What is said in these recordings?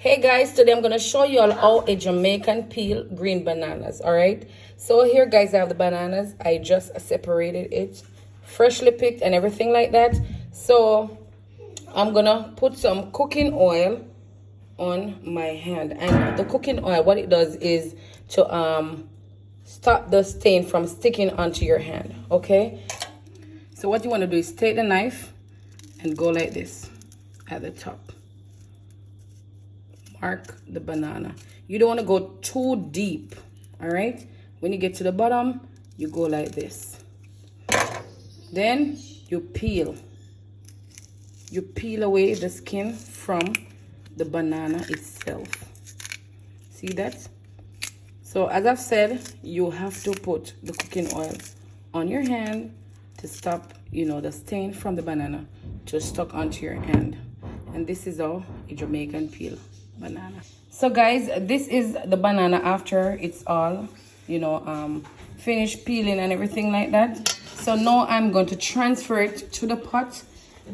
Hey guys, today I'm gonna show you all how a Jamaican peel green bananas. All right, so here guys, I have the bananas. I just separated it, freshly picked and everything like that. So I'm gonna put some cooking oil on my hand, and the cooking oil, what it does is to stop the stain from sticking onto your hand. Okay, so what you want to do is take the knife and go like this at the top. Mark the banana. You don't want to go too deep. All right, when you get to the bottom, you go like this. Then you peel away the skin from the banana itself. See that? So as I've said, you have to put the cooking oil on your hand to stop, the stain from the banana to stuck onto your hand. And this is all a Jamaican peel banana. So guys, this is the banana after it's all finished peeling and everything like that. So now I'm going to transfer it to the pot.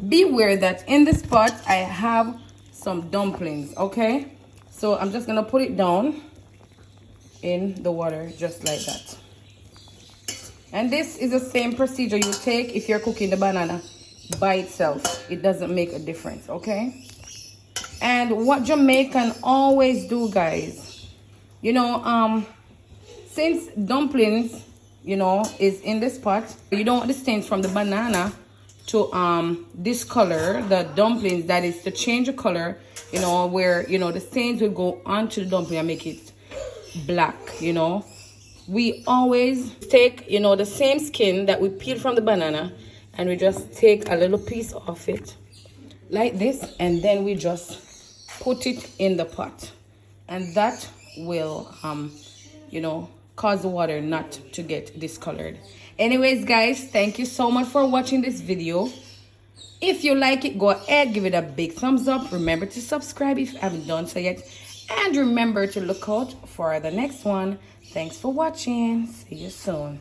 Beware that in this pot I have some dumplings. Okay, so I'm just gonna put it down in the water just like that. And this is the same procedure you take if you're cooking the banana by itself. It doesn't make a difference. Okay. And what Jamaican always do, guys, since dumplings, is in this pot, you don't want the stains from the banana to discolor the dumplings. That is to change the color, where, the stains will go onto the dumpling and make it black, We always take, the same skin that we peel from the banana, and we just take a little piece of it like this, and then we just put it in the pot, and that will cause the water not to get discolored. Anyways guys, thank you so much for watching this video. If you like it, go ahead, give it a big thumbs up. Remember to subscribe if you haven't done so yet, and remember to look out for the next one. Thanks for watching. See you soon.